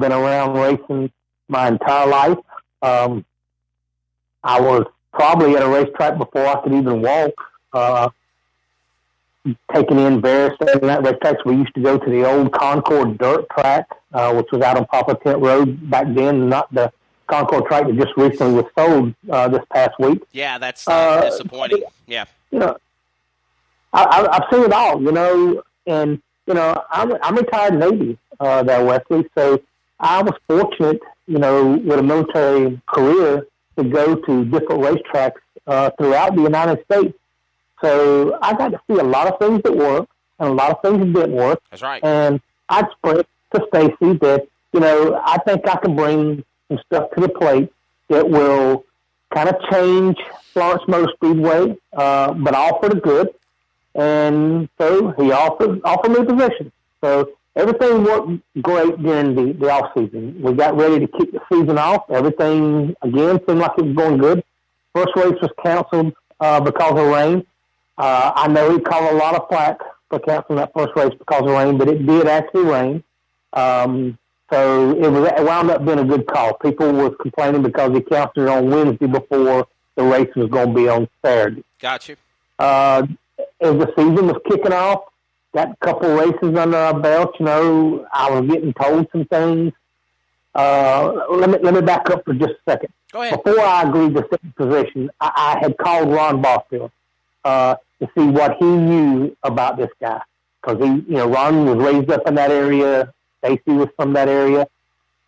been around racing my entire life. I was probably at a racetrack before I could even walk, taking in various racetracks. We used to go to the old Concord dirt track, which was out on Poplar Tent Road back then, not the Concord track that just recently was sold this past week. Yeah, that's disappointing. Yeah. You know, I've seen it all, you know, and, you know, I'm retired Navy there, Wesley, so I was fortunate, you know, with a military career to go to different racetracks throughout the United States. So I got to see a lot of things that worked and a lot of things that didn't work. That's right. And I expressed to Stacy that, you know, I think I can bring some stuff to the plate that will kind of change Florence Motor Speedway, but all for the good. And so he offered me a position. So everything worked great during the off season. We got ready to kick the season off. Everything, again, seemed like it was going good. First race was canceled because of rain. I know he caught a lot of flack for canceling that first race because of rain, but it did actually rain. So it wound up being a good call. People was complaining because he canceled it on Wednesday before the race was going to be on Saturday. Got you. As the season was kicking off, got a couple races under our belt. You know, I was getting told some things. Let me back up for just a second. Go ahead. Before I agreed to second position, I had called Ron Bosfield to see what he knew about this guy, because Ron was raised up in that area. Stacy was from that area,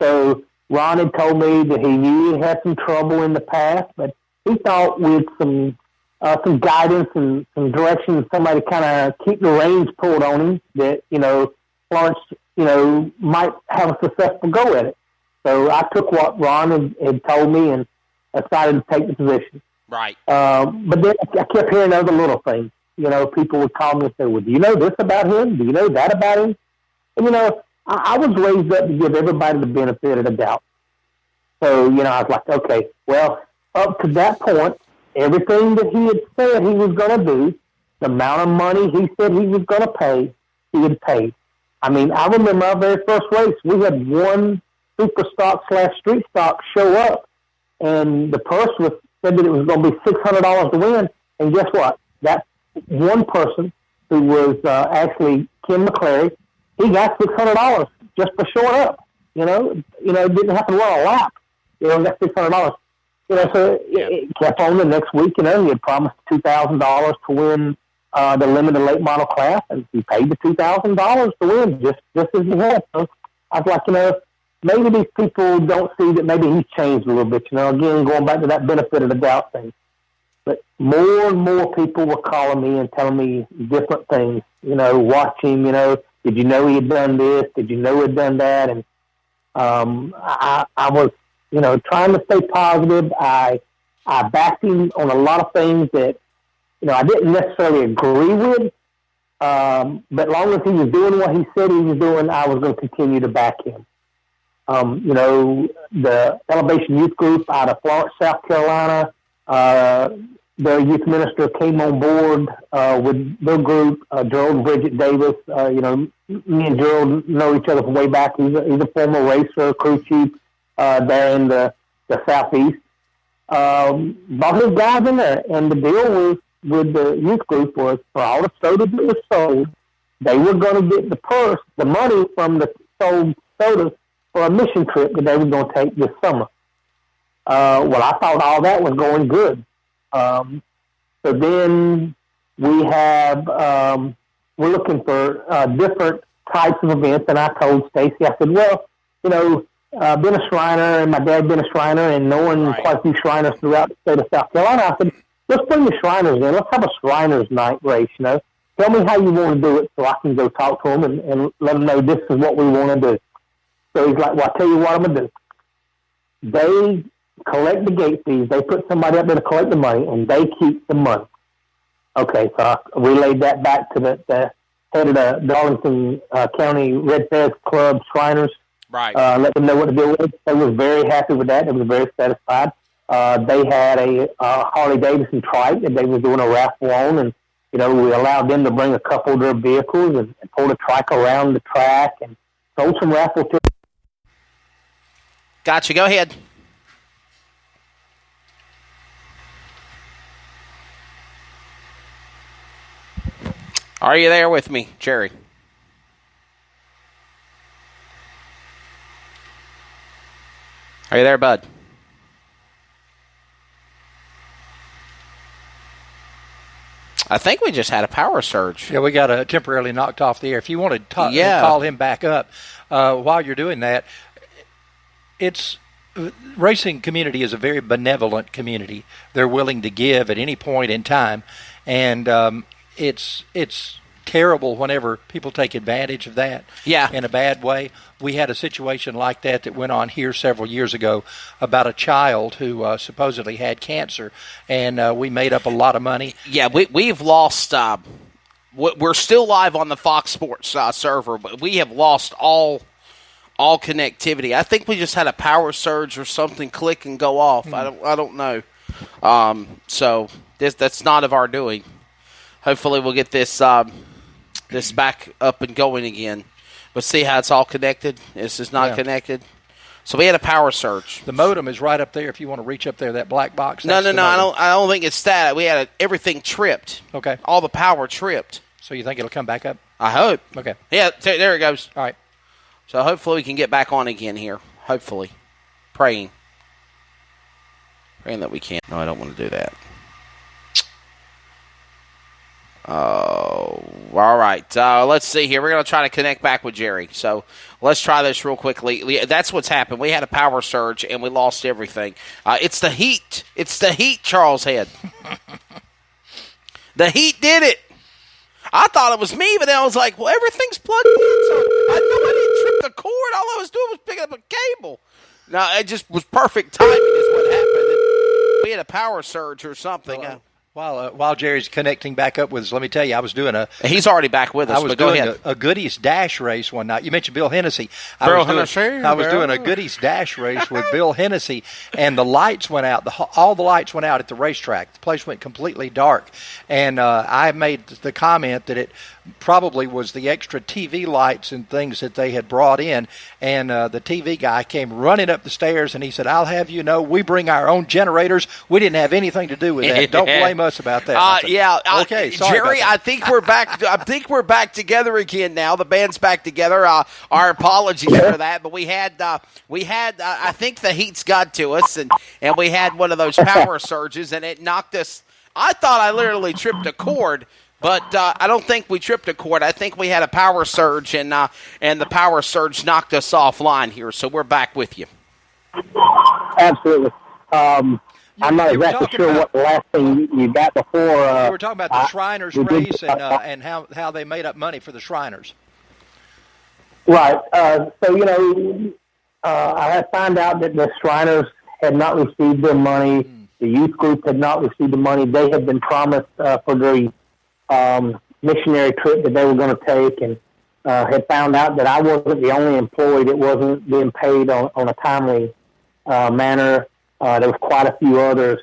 so Ron had told me that he knew he had some trouble in the past, but he thought with some guidance and some direction, somebody kind of keep the reins pulled on him, that Florence might have a successful go at it. So I took what Ron had told me and decided to take the position. Right. But then I kept hearing other little things. People would call me and say, well, do you know this about him? Do you know that about him? And, I was raised up to give everybody the benefit of the doubt. So, I was like, okay, well, up to that point, everything that he had said he was going to do, the amount of money he said he was going to pay, he had paid. I mean, I remember our very first race, we had one super stock / street stock show up, and the purse said that it was going to be $600 to win. And guess what? That one person, who was actually Kim McClary, he got $600 just for showing up. It didn't have to run a lap. Got $600. So it kept on the next week. He had promised $2,000 to win the limited late model class, and he paid the $2,000 to win just as he had. So I was like, maybe these people don't see that maybe he's changed a little bit. Again, going back to that benefit of the doubt thing. But more and more people were calling me and telling me different things. Watch him. Did you know he had done this? Did you know he had done that? And I was, trying to stay positive. I backed him on a lot of things that, I didn't necessarily agree with. But as long as he was doing what he said he was doing, I was going to continue to back him. The Elevation Youth Group out of Florence, South Carolina, their youth minister came on board with their group, Gerald and Bridget Davis. Me and Gerald know each other from way back. He's a former racer, crew chief there in the Southeast. Brought his guys in there, and the deal with the youth group was for all the sodas that was sold, they were going to get the money from the sold sodas for a mission trip that they were going to take this summer. Well, I thought all that was going good. So then we have, we're looking for different types of events, and I told Stacy, I said, well, being a Shriner, and my dad being a Shriner, and knowing quite a few Shriners throughout the state of South Carolina, I said, let's bring the Shriners in. Let's have a Shriners night race, Tell me how you want to do it so I can go talk to them and let them know this is what we want to do. So he's like, well, I'll tell you what I'm going to do. They collect the gate fees. They put somebody up there to collect the money, and they keep the money. Okay, so I relayed that back to the head of the Darlington County Red Fez Club Shriners. Right. Let them know what to do with. They were very happy with that. They were very satisfied. They had a Harley Davidson trike that they were doing a raffle on, and we allowed them to bring a couple of their vehicles and pull the trike around the track and sold some raffle tickets. Gotcha. Go ahead. Are you there with me, Jerry? Are you there, bud? I think we just had a power surge. Yeah, we got temporarily knocked off the air. If you want to call him back up while you're doing that, racing community is a very benevolent community. They're willing to give at any point in time, and it's terrible whenever people take advantage of that in a bad way. We had a situation like that went on here several years ago about a child who supposedly had cancer, and we made up a lot of money. Yeah, we've lost we're still live on the Fox Sports server, but we have lost all connectivity. I think we just had a power surge or something click and go off. I don't know. So that's not of our doing. Hopefully we'll get this back up and going again. But see how it's all connected? This is not connected. So we had a power surge. The modem is right up there if you want to reach up there, that black box. No. I don't think it's that. We had everything tripped. Okay. All the power tripped. So you think it'll come back up? I hope. Okay. Yeah, there it goes. All right. So hopefully we can get back on again here. Hopefully. Praying that we can. No, I don't want to do that. Oh, all right. Let's see here. We're going to try to connect back with Jerry. So let's try this real quickly. That's what's happened. We had a power surge, and we lost everything. It's the heat. It's the heat, Charles Head. The heat did it. I thought it was me, but then I was like, well, everything's plugged in. So I know I didn't trip the cord. All I was doing was picking up a cable. No, it just was perfect timing is what happened. We had a power surge or something. While Jerry's connecting back up with us, let me tell you, I was doing He's already back with us. I was doing a Goodies Dash race one night. You mentioned Bill Hennessy. I was doing a Goodies Dash race with Bill Hennessy, and the lights went out. All the lights went out at the racetrack. The place went completely dark, and I made the comment that it probably was the extra TV lights and things that they had brought in, and the TV guy came running up the stairs, and he said, "I'll have you know, we bring our own generators. We didn't have anything to do with that. Don't blame us about that." Okay, sorry, Jerry. I think we're back. I think we're back together again now. The band's back together. Our apologies for that, but we had. I think the heat's got to us, and we had one of those power surges, and it knocked us. I thought I literally tripped a cord. But I don't think we tripped a cord. I think we had a power surge, and the power surge knocked us offline here. So we're back with you. Absolutely. I'm not exactly sure what the last thing you got before. You were talking about the Shriners race and how they made up money for the Shriners. Right. So, I had found out that the Shriners had not received their money. The youth group had not received the money. They had been promised for the missionary trip that they were going to take, and had found out that I wasn't the only employee that wasn't being paid on a timely manner. There was quite a few others.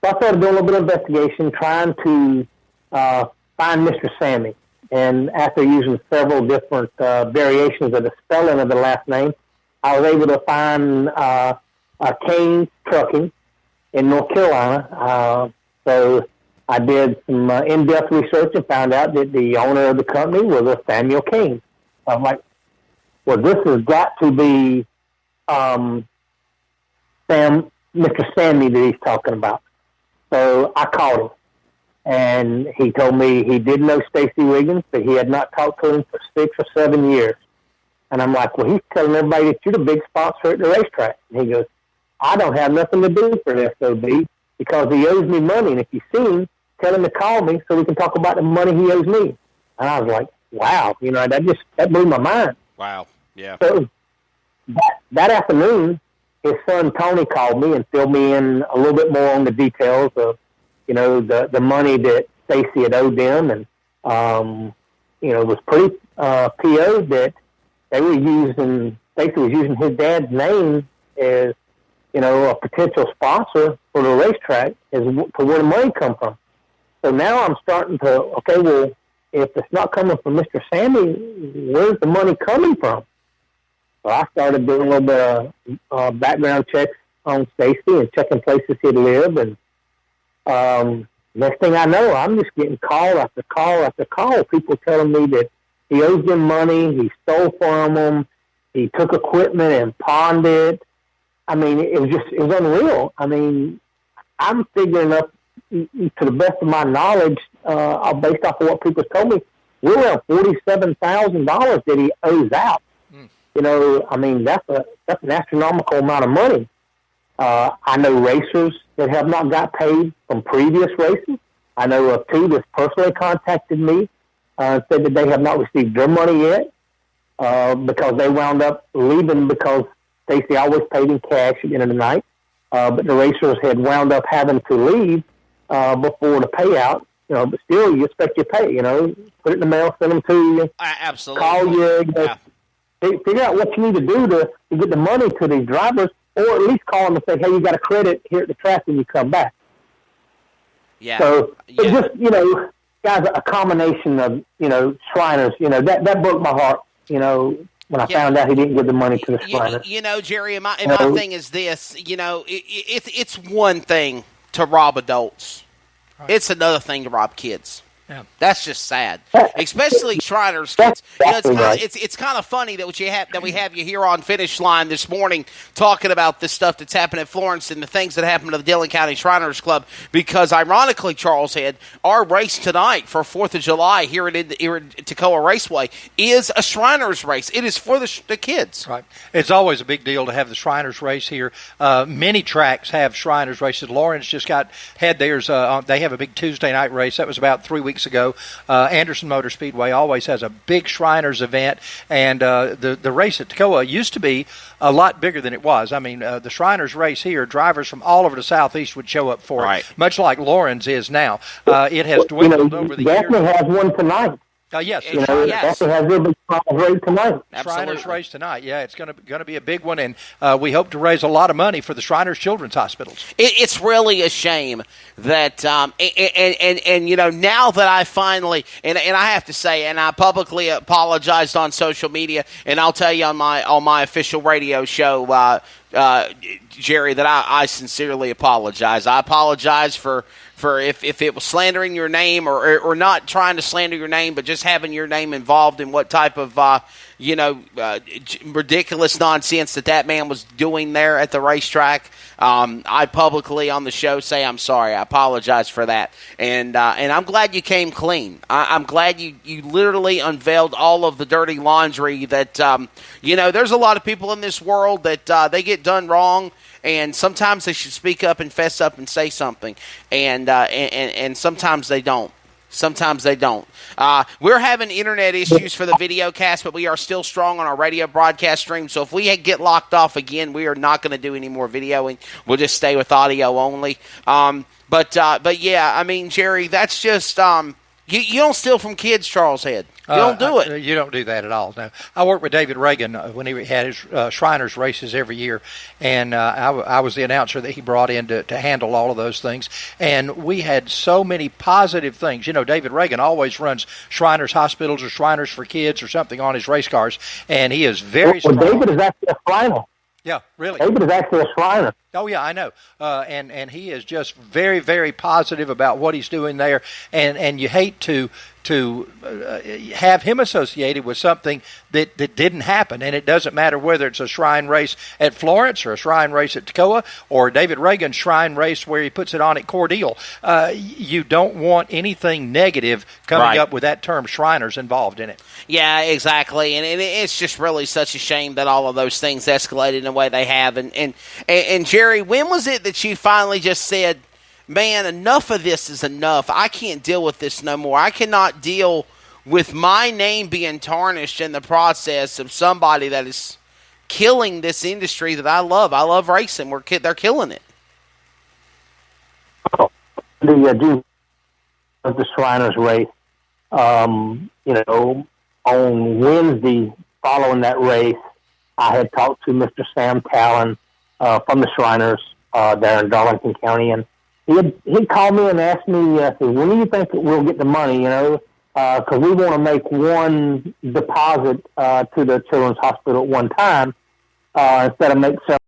So I started doing a little bit of investigation, trying to find Mr. Sammy. And after using several different variations of the spelling of the last name, I was able to find Kane Trucking in North Carolina. So I did some in-depth research and found out that the owner of the company was a Samuel King. I'm like, well, this has got to be Mr. Sammy that he's talking about. So I called him, and he told me he did know Stacy Wiggins, but he had not talked to him for 6 or 7 years. And I'm like, well, he's telling everybody that you're the big sponsor at the racetrack. And he goes, I don't have nothing to do for the SOB because he owes me money, and if you see him, tell him to call me so we can talk about the money he owes me. And I was like, wow, that blew my mind. Wow, yeah. So that afternoon, his son Tony called me and filled me in a little bit more on the details of, the money that Stacy had owed them, and it was pretty PO'd that they were using. Stacy was using his dad's name as a potential sponsor for the racetrack as to where the money come from. So now I'm starting to, okay, well, if it's not coming from Mr. Sammy, where's the money coming from? So I started doing a little bit of background checks on Stacy and checking places he'd live. And next thing I know, I'm just getting call after call after call. People telling me that he owes them money, he stole from them, he took equipment and pawned it. I mean, it was unreal. I mean, I'm figuring up, to the best of my knowledge, based off of what people told me, we're around $47,000 that he owes out. You know, I mean, that's an astronomical amount of money. I know racers that have not got paid from previous races. I know of two that's personally contacted me, said that they have not received their money yet, because they wound up leaving because Stacey always paid in cash at the end of the night. But the racers had wound up having to leave before the payout. You know, but still, you expect your pay. You know, put it in the mail, send them to you. Absolutely. Call you. Figure out what you need to do to get the money to these drivers, or at least call them and say, "Hey, you got a credit here at the track when you come back." Yeah. So it's just, you know, guys, a combination of, you know, Shriners. You know, that broke my heart. You know, when I found out he didn't give the money to the Shriners. You know, Jerry, my thing is this. You know, it's one thing to rob adults. Right. It's another thing to rob kids. Yeah. That's just sad, especially Shriners kids. You know, it's kind of funny that we have you here on Finish Line this morning talking about this stuff that's happened at Florence and the things that happened to the Dillon County Shriners Club. Because ironically, Charles Head, our race tonight for 4th of July here at Toccoa Raceway is a Shriners race. It is for the kids. Right. It's always a big deal to have the Shriners race here. Many tracks have Shriners races. Lawrence just had theirs. They have a big Tuesday night race. That was about 3 weeks ago. Anderson Motor Speedway always has a big Shriners event, and the race at Toccoa used to be a lot bigger than it was. I mean, the Shriners race here, drivers from all over the Southeast would show up for it, much like Lawrence is now. It has dwindled over the years. Definitely has one tonight. Yes, yes. Definitely has a big race tonight. Shriners race tonight. Yeah, it's going to be a big one, and we hope to raise a lot of money for the Shriners Children's Hospitals. It's really a shame that, and you know, now that I finally, and I have to say, and I publicly apologized on social media, and I'll tell you on my official radio show, Jerry, that I sincerely apologize. I apologize for if it was slandering your name or not trying to slander your name, but just having your name involved in what type of ridiculous nonsense that man was doing there at the racetrack. I publicly on the show say I'm sorry. I apologize for that, and I'm glad you came clean. I'm glad you literally unveiled all of the dirty laundry that there's a lot of people in this world that they get done wrong. And sometimes they should speak up and fess up and say something, and sometimes they don't. Sometimes they don't. We're having internet issues for the video cast, but we are still strong on our radio broadcast stream. So if we get locked off again, we are not going to do any more videoing. We'll just stay with audio only. But yeah, I mean, Jerry, that's just you don't steal from kids, Charles Head. You don't do it. You don't do that at all. No. I worked with David Reagan when he had his Shriners races every year, and I was the announcer that he brought in to handle all of those things. And we had so many positive things. You know, David Reagan always runs Shriners Hospitals or Shriners for Kids or something on his race cars, and he is very strong. David is actually a Shriner. Yeah, really. David is actually a Shriner. Oh, yeah, I know. And he is just very, very positive about what he's doing there. And you hate to have him associated with something that didn't happen. And it doesn't matter whether it's a Shrine race at Florence or a Shrine race at Toccoa or David Reagan's Shrine race where he puts it on at Cordele. You don't want anything negative coming up with that term Shriners involved in it. Yeah, exactly. And it's just really such a shame that all of those things escalated in the way they have. And Jerry, when was it that you finally just said, man, enough of this is enough. I can't deal with this no more. I cannot deal with my name being tarnished in the process of somebody that is killing this industry that I love. I love racing. They're killing it. The Shriners race, on Wednesday following that race, I had talked to Mr. Sam Talon from the Shriners there in Darlington County, and he called me and asked me, when do you think that we'll get the money? because we want to make one deposit to the Children's Hospital at one time instead of make several.